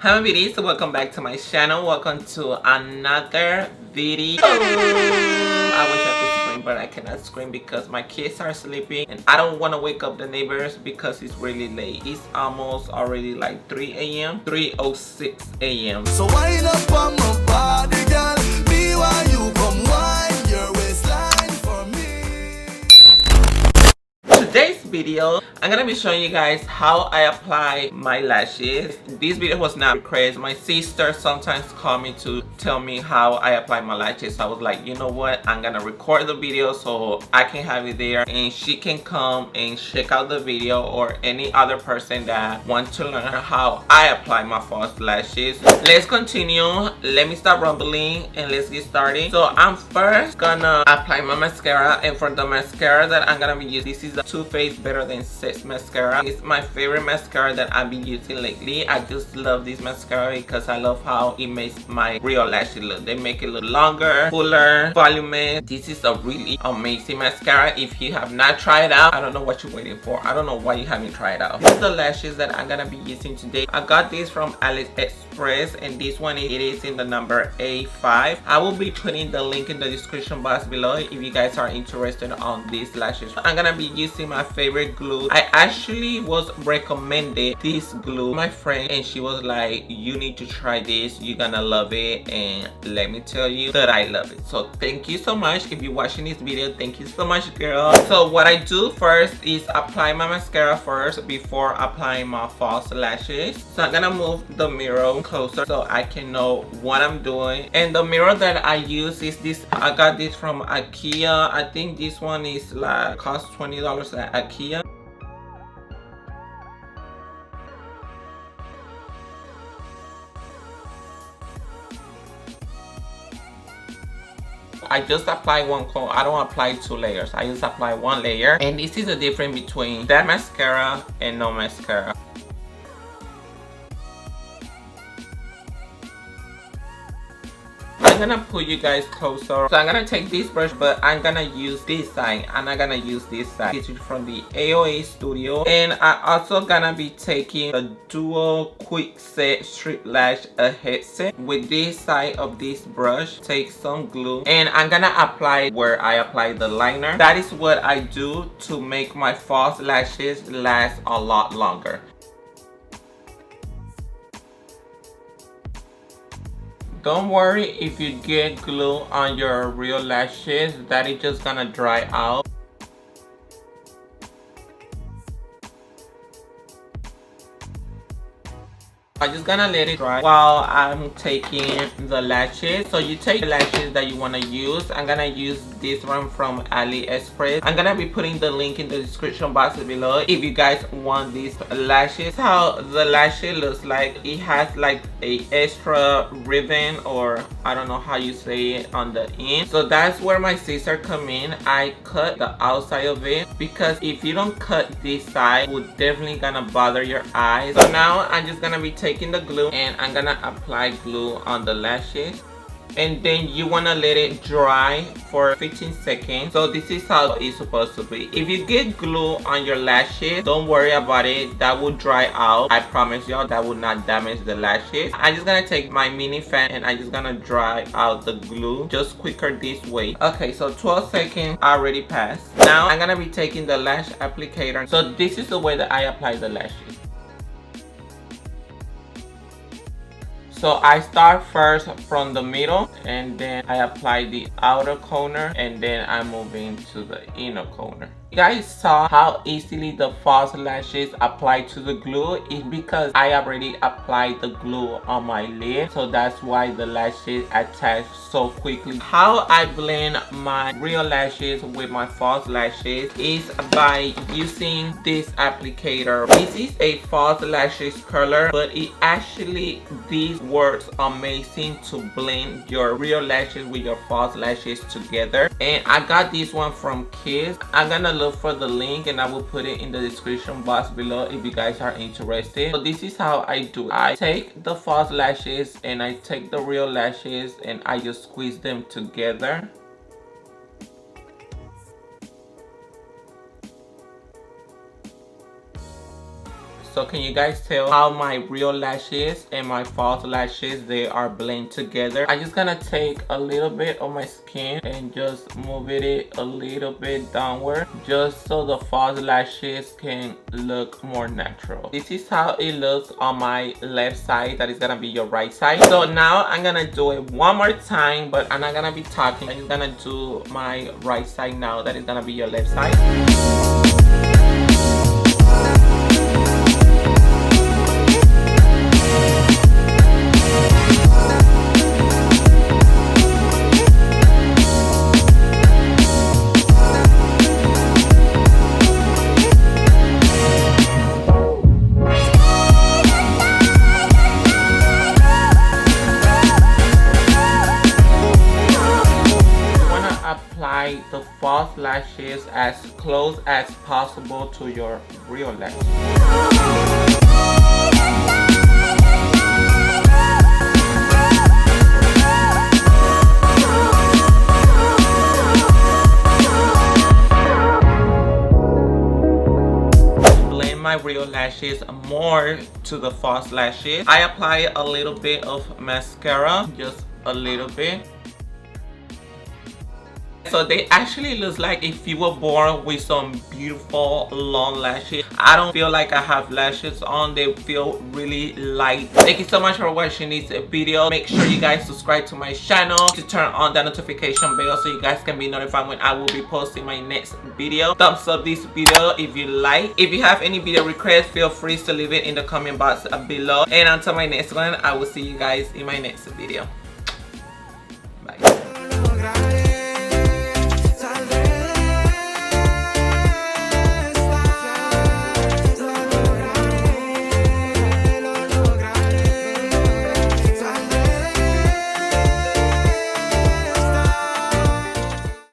Hi my beauties, welcome back to my channel. Welcome to another video. I wish I could scream, but I cannot scream because my kids are sleeping and I don't want to wake up the neighbors because it's really late. It's almost already like 3 a.m. 3:06 a.m. So wind up on my body, girl. Me while you come wind your waistline for me. Today's video, I'm gonna be showing you guys how I apply my lashes. This video was not requested. My sister sometimes call me to tell me how I apply my lashes. So I was like, you know what, I'm gonna record the video so I can have it there and she can come and check out the video, or any other person that wants to learn how I apply my false lashes. Let's continue. Let me stop rumbling and let's get started. So I'm first gonna apply my mascara, and for the mascara that I'm gonna be using, this is the Too Faced Better Than Sex mascara. It's my favorite mascara that I've been using lately. I just love this mascara because I love how it makes my real lashes look. They make it look longer, fuller, voluminous. This is a really amazing mascara. If you have not tried it out, I don't know what you're waiting for. I don't know why you haven't tried it out. These are the lashes that I'm gonna be using today. I got this from AliExpress, and this one it is in the number A5. I will be putting the link in the description box below if you guys are interested on these lashes. I'm gonna be using my favorite glue. I actually was recommended this glue by my friend, and she was like, you need to try this, you're gonna love it. And let me tell you that I love it. So thank you so much. If you're watching this video, thank you so much, girl. So what I do first is apply my mascara first before applying my false lashes. So I'm gonna move the mirror closer so I can know what I'm doing. And the mirror that I use is this. I got this from IKEA. I think this one is like cost $20 at IKEA. I just apply one coat. I don't apply 2 layers. I just apply 1 layer. And this is the difference between that mascara and no mascara. I'm gonna put you guys closer. So I'm gonna take this brush, but I'm gonna use this side. I'm not gonna use this side. This is from the AOA Studio. And I also gonna be taking a dual quick set strip lash adhesive. With this side of this brush, take some glue and I'm gonna apply where I apply the liner. That is what I do to make my false lashes last a lot longer. Don't worry if you get glue on your real lashes, that is just gonna dry out. I'm just gonna let it dry while I'm taking the lashes. So you take the lashes that you want to use. I'm gonna use this one from AliExpress. I'm gonna be putting the link in the description box below if you guys want these lashes. How the lashes looks like, it has like a extra ribbon, or I don't know how you say it, on the end. So that's where my scissors come in. I cut the outside of it because if you don't cut this side, it would definitely gonna bother your eyes. So now I'm just gonna be taking the glue and I'm gonna apply glue on the lashes, and then you want to let it dry for 15 seconds. So this is how it's supposed to be. If you get glue on your lashes, don't worry about it, that will dry out. I promise y'all that will not damage the lashes. I'm just gonna take my mini fan and I'm just gonna dry out the glue just quicker this way. Okay, so 12 seconds already passed. Now I'm gonna be taking the lash applicator. So this is the way that I apply the lashes. So I start first from the middle, and then I apply the outer corner, and then I move into the inner corner. You guys saw how easily the false lashes apply to the glue. It's because I already applied the glue on my lid, so that's why the lashes attach so quickly. How I blend my real lashes with my false lashes is by using this applicator. This is a false lashes curler, but it actually, this works amazing to blend your real lashes with your false lashes together. And I got this one from Kiss. I'm gonna look for the link and I will put it in the description box below if you guys are interested. So this is how I do. I take the false lashes and I take the real lashes and I just squeeze them together. So can you guys tell how my real lashes and my false lashes, they are blend together? I'm just gonna take a little bit of my skin and just move it a little bit downward, just so the false lashes can look more natural. This is how it looks on my left side. That is gonna be your right side. So now I'm gonna do it one more time, but I'm not gonna be talking. I'm just gonna do my right side now. That is gonna be your left side. Apply the false lashes as close as possible to your real lashes. Blend my real lashes more to the false lashes. I apply a little bit of mascara, just a little bit. So they actually look like if you were born with some beautiful long lashes. I don't feel like I have lashes on. They feel really light. Thank you so much for watching this video. Make sure you guys subscribe to my channel to turn on the notification bell so you guys can be notified when I will be posting my next video. Thumbs up this video if you like. If you have any video requests, feel free to leave it in the comment box below. And until my next one, I will see you guys in my next video.